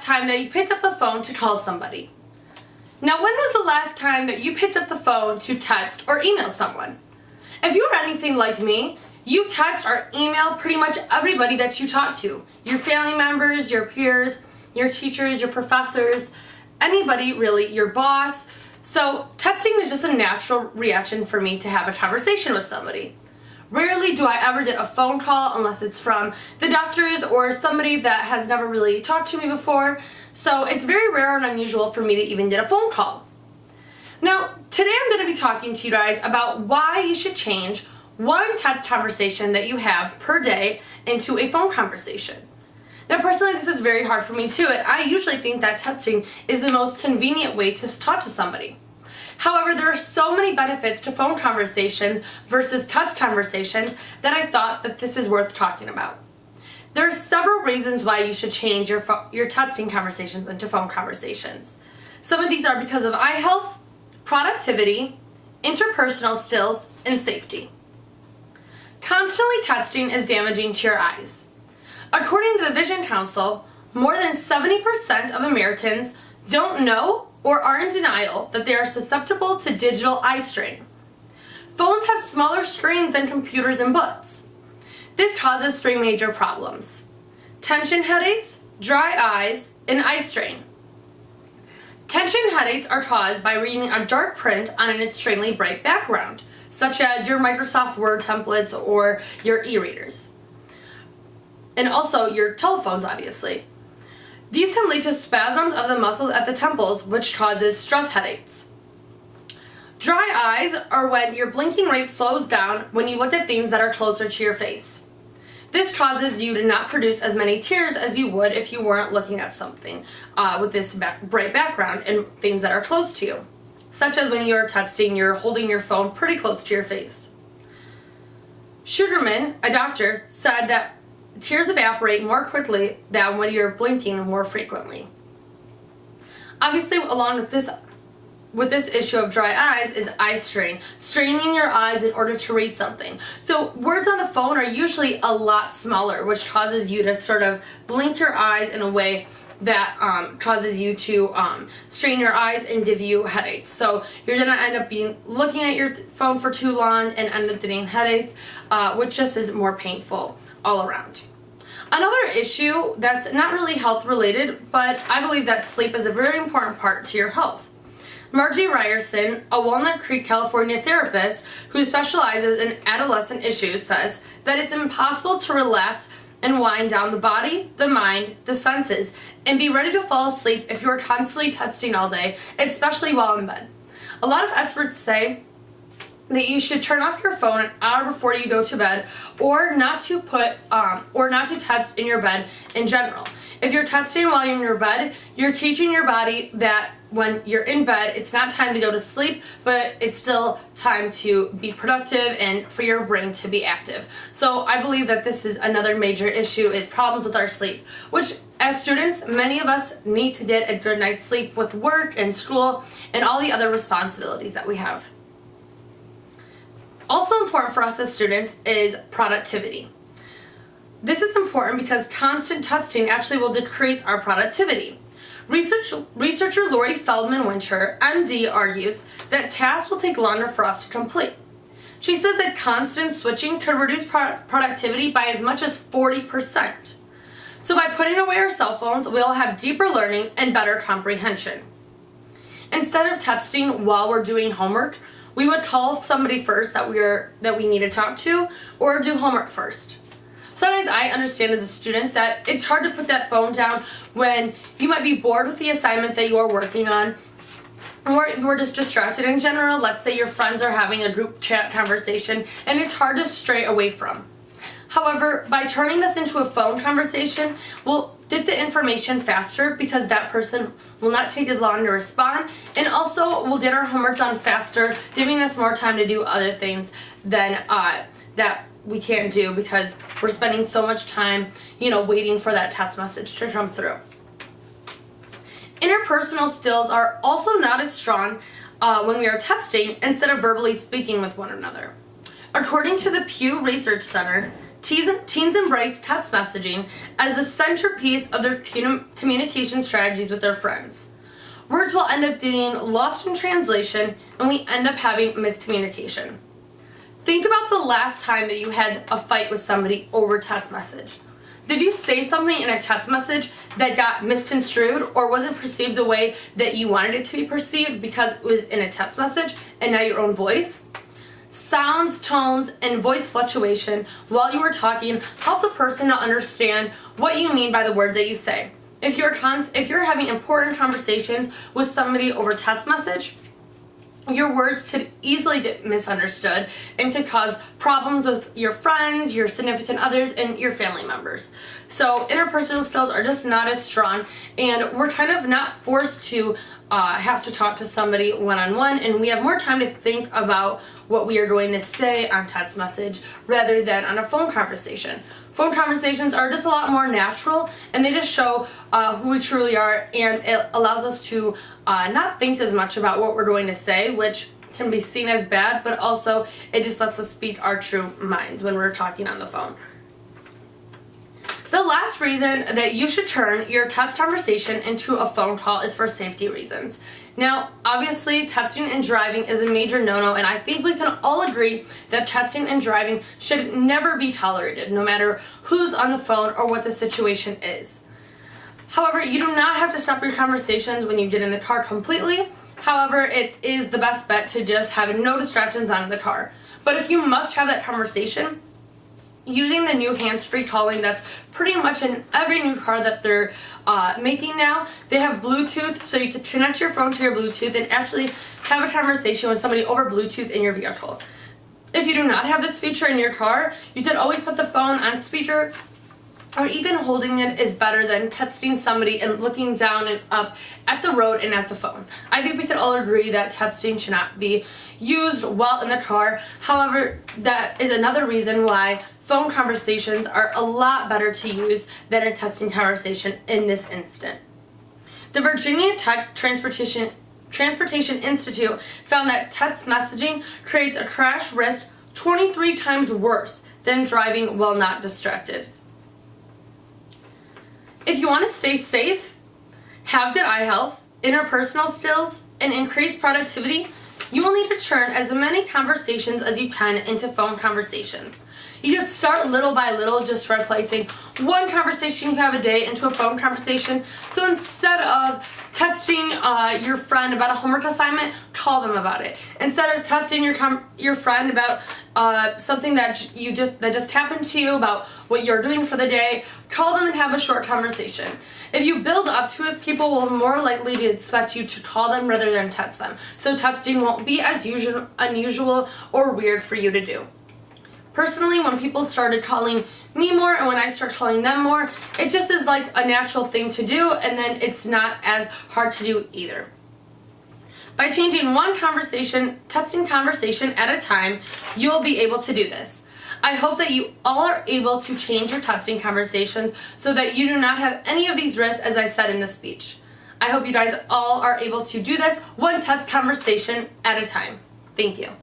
last time that you picked up the phone to call somebody? Now, when was the last time that you picked up the phone to text or email someone? If you are anything like me, you text or email pretty much everybody that you talk to. Your family members, your peers, your teachers, your professors, anybody really, your boss. So texting is just a natural reaction for me to have a conversation with somebody. Rarely do I ever get a phone call unless it's from the doctors or somebody that has never really talked to me before. So it's very rare and unusual for me to even get a phone call. Now, today I'm going to be talking to you guys about why you should change one text conversation that you have per day into a phone conversation. Now, personally, this is very hard for me too, and I usually think that texting is the most convenient way to talk to somebody. However, there are so many benefits to phone conversations versus text conversations that I thought that this is worth talking about. There are several reasons why you should change your texting conversations into phone conversations. Some of these are because of eye health, productivity, interpersonal skills, and safety. Constantly texting is damaging to your eyes. According to the Vision Council, more than 70% of Americans don't know or are in denial that they are susceptible to digital eye strain. Phones have smaller screens than computers and books. This causes three major problems: tension headaches, dry eyes, and eye strain. Tension headaches are caused by reading a dark print on an extremely bright background, such as your Microsoft Word templates or your e-readers. And also your telephones, obviously. These can lead to spasms of the muscles at the temples, which causes stress headaches. Dry eyes are when your blinking rate slows down when you look at things that are closer to your face. This causes you to not produce as many tears as you would if you weren't looking at something with this bright background and things that are close to you. Such as when you're texting, you're holding your phone pretty close to your face. Sugarman, a doctor, said that tears evaporate more quickly than when you're blinking more frequently. Obviously, along with this issue of dry eyes is eye strain, straining your eyes in order to read something. So words on the phone are usually a lot smaller, which causes you to sort of blink your eyes in a way that causes you to strain your eyes and give you headaches. So you're gonna end up looking at your phone for too long and end up getting headaches, which just is more painful all around. Another issue that's not really health related, but I believe that sleep is a very important part to your health. Margie Ryerson, a Walnut Creek, California therapist who specializes in adolescent issues, says that it's impossible to relax and wind down the body, the mind, the senses, and be ready to fall asleep if you're constantly texting all day, especially while in bed. A lot of experts say that you should turn off your phone an hour before you go to bed, or not to text in your bed in general. If you're texting while you're in your bed, you're teaching your body that when you're in bed, it's not time to go to sleep, but it's still time to be productive and for your brain to be active. So I believe that this is another major issue, is problems with our sleep, which as students, many of us need to get a good night's sleep with work and school and all the other responsibilities that we have. Also important for us as students is productivity. This is important because constant texting actually will decrease our productivity. Researcher Lori Feldman-Winter, MD, argues that tasks will take longer for us to complete. She says that constant switching could reduce productivity by as much as 40%. So by putting away our cell phones, we'll have deeper learning and better comprehension. Instead of texting while we're doing homework, we would call somebody first that we need to talk to, or do homework first. Sometimes I understand as a student that it's hard to put that phone down when you might be bored with the assignment that you are working on, or you're just distracted in general. Let's say your friends are having a group chat conversation and it's hard to stray away from. However, by turning this into a phone conversation, we'll get the information faster because that person will not take as long to respond, and also we'll get our homework done faster, giving us more time to do other things than that we can't do because we're spending so much time, waiting for that text message to come through. Interpersonal skills are also not as strong when we are texting instead of verbally speaking with one another. According to the Pew Research Center, Teens embrace text messaging as the centerpiece of their communication strategies with their friends. Words will end up getting lost in translation, and we end up having miscommunication. Think about the last time that you had a fight with somebody over text message. Did you say something in a text message that got misconstrued or wasn't perceived the way that you wanted it to be perceived because it was in a text message and not your own voice? Sounds, tones, and voice fluctuation while you are talking help the person to understand what you mean by the words that you say. If you're having important conversations with somebody over text message, your words could easily get misunderstood and could cause problems with your friends, your significant others, and your family members. So interpersonal skills are just not as strong, and we're kind of not forced to have to talk to somebody one-on-one, and we have more time to think about what we are going to say on text message rather than on a phone conversation. Phone conversations are just a lot more natural, and they just show who we truly are, and it allows us to not think as much about what we're going to say, which can be seen as bad, but also it just lets us speak our true minds when we're talking on the phone. The last reason that you should turn your text conversation into a phone call is for safety reasons. Now, obviously, texting and driving is a major no-no, and I think we can all agree that texting and driving should never be tolerated, no matter who's on the phone or what the situation is. However, you do not have to stop your conversations when you get in the car completely. However, it is the best bet to just have no distractions on in the car. But if you must have that conversation, using the new hands-free calling that's pretty much in every new car that they're making now. They have Bluetooth, so you can connect your phone to your Bluetooth and actually have a conversation with somebody over Bluetooth in your vehicle. If you do not have this feature in your car, you could always put the phone on speaker, or even holding it is better than texting somebody and looking down and up at the road and at the phone. I think we could all agree that texting should not be used while in the car. However, that is another reason why phone conversations are a lot better to use than a texting conversation in this instant. The Virginia Tech Transportation Institute found that text messaging creates a crash risk 23 times worse than driving while not distracted. If you want to stay safe, have good eye health, interpersonal skills, and increase productivity, you will need to turn as many conversations as you can into phone conversations. You can start little by little, just replacing one conversation you have a day into a phone conversation. So instead of texting your friend about a homework assignment, call them about it. Instead of texting your friend about something that just happened to you, about what you're doing for the day, call them and have a short conversation. If you build up to it, people will more likely to expect you to call them rather than text them. So texting won't be as unusual or weird for you to do. Personally, when people started calling me more and when I start calling them more, it just is like a natural thing to do, and then it's not as hard to do either. By changing one texting conversation at a time, you'll be able to do this. I hope that you all are able to change your texting conversations so that you do not have any of these risks, as I said in the speech. I hope you guys all are able to do this one text conversation at a time. Thank you.